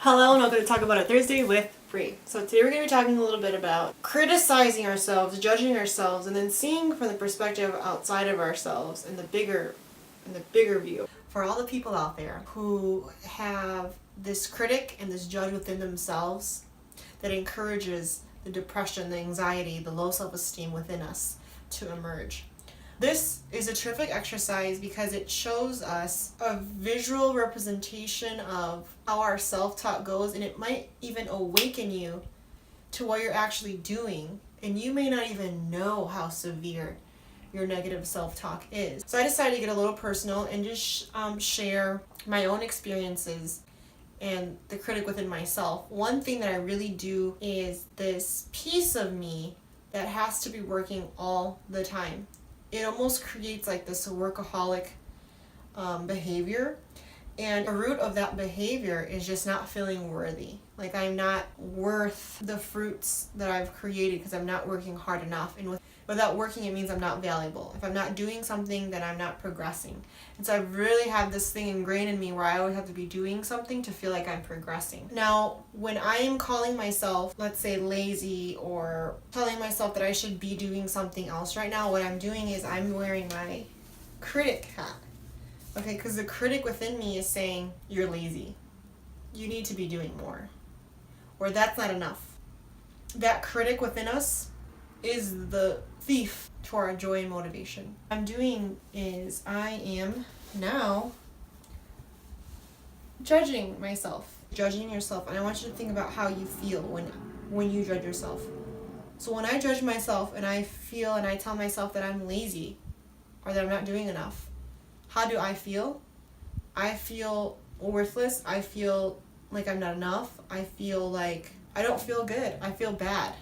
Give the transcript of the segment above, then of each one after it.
Hello and welcome to Talk About It Thursday with Bree. So today we're going to be talking a little bit about criticizing ourselves, judging ourselves, and then seeing from the perspective outside of ourselves in the bigger view. For all the people out there who have this critic and this judge within themselves that encourages the depression, the anxiety, the low self-esteem within us to emerge. This is a terrific exercise because it shows us a visual representation of how our self-talk goes, and it might even awaken you to what you're actually doing, and you may not even know how severe your negative self-talk is. So I decided to get a little personal and just share my own experiences and the critic within myself. One thing that I really do is this piece of me that has to be working all the time. It almost creates like this workaholic behavior, and a root of that behavior is just not feeling worthy. Like I'm not worth the fruits that I've created because I'm not working hard enough, and without working it means I'm not valuable. If I'm not doing something, then I'm not progressing. And so I really have this thing ingrained in me where I always have to be doing something to feel like I'm progressing. Now, when I am calling myself, let's say, lazy, or telling myself that I should be doing something else right now, what I'm doing is I'm wearing my critic hat. Okay, because the critic within me is saying, you're lazy. You need to be doing more. Or that's not enough. That critic within us is the thief to our joy and motivation. What I'm doing is I am now judging myself. Judging yourself. And I want you to think about how you feel when you judge yourself. So when I judge myself and I feel and I tell myself that I'm lazy or that I'm not doing enough, how do I feel? I feel worthless. I feel like I'm not enough. I feel like I don't feel good. I feel bad.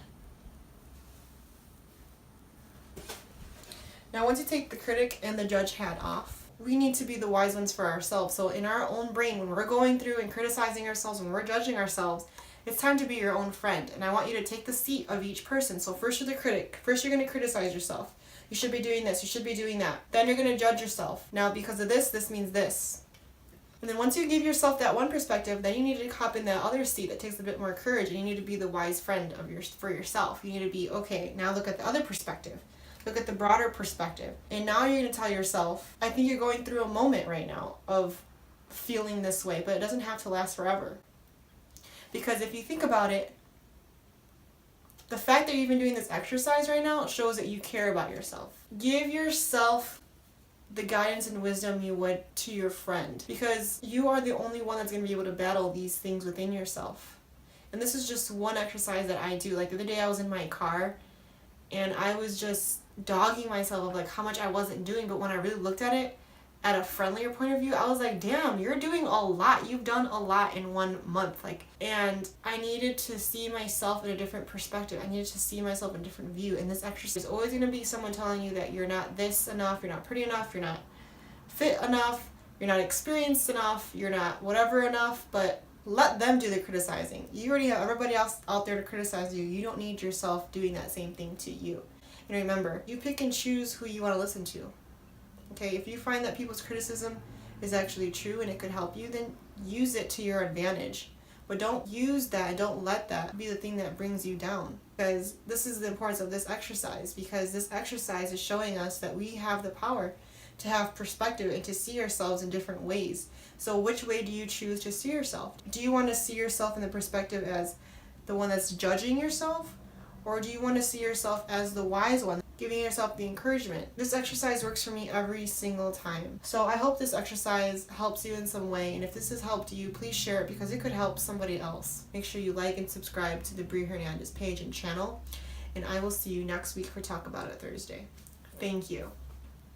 Now, once you take the critic and the judge hat off, we need to be the wise ones for ourselves. So in our own brain, when we're going through and criticizing ourselves, when we're judging ourselves, it's time to be your own friend. And I want you to take the seat of each person. So first you're the critic. First you're going to criticize yourself. You should be doing this. You should be doing that. Then you're going to judge yourself. Now, because of this means this. And then once you give yourself that one perspective, then you need to hop in that other seat that takes a bit more courage, and you need to be the wise friend for yourself. You need to be, okay, now look at the other perspective. Look at the broader perspective. And now you're going to tell yourself, I think you're going through a moment right now of feeling this way, but it doesn't have to last forever. Because if you think about it, the fact that you're even doing this exercise right now shows that you care about yourself. Give yourself the guidance and wisdom you would to your friend, because you are the only one that's going to be able to battle these things within yourself. And this is just one exercise that I do. Like the other day I was in my car and I was just dogging myself of like how much I wasn't doing, but when I really looked at it at a friendlier point of view, I was like, damn, you're doing a lot. You've done a lot in 1 month. And I needed to see myself in a different perspective. I needed to see myself in a different view. And this exercise is always going to be someone telling you that you're not this enough, you're not pretty enough, you're not fit enough, you're not experienced enough, you're not whatever enough, but let them do the criticizing. You already have everybody else out there to criticize you. You don't need yourself doing that same thing to you. And remember, you pick and choose who you want to listen to. Okay, if you find that people's criticism is actually true and it could help you, then use it to your advantage. But don't use that, don't let that be the thing that brings you down. Because this is the importance of this exercise, because this exercise is showing us that we have the power to have perspective and to see ourselves in different ways. So which way do you choose to see yourself? Do you want to see yourself in the perspective as the one that's judging yourself? Or do you want to see yourself as the wise one, giving yourself the encouragement? This exercise works for me every single time. So I hope this exercise helps you in some way. And if this has helped you, please share it because it could help somebody else. Make sure you like and subscribe to the Bree Hernandez page and channel. And I will see you next week for Talk About It Thursday. Thank you.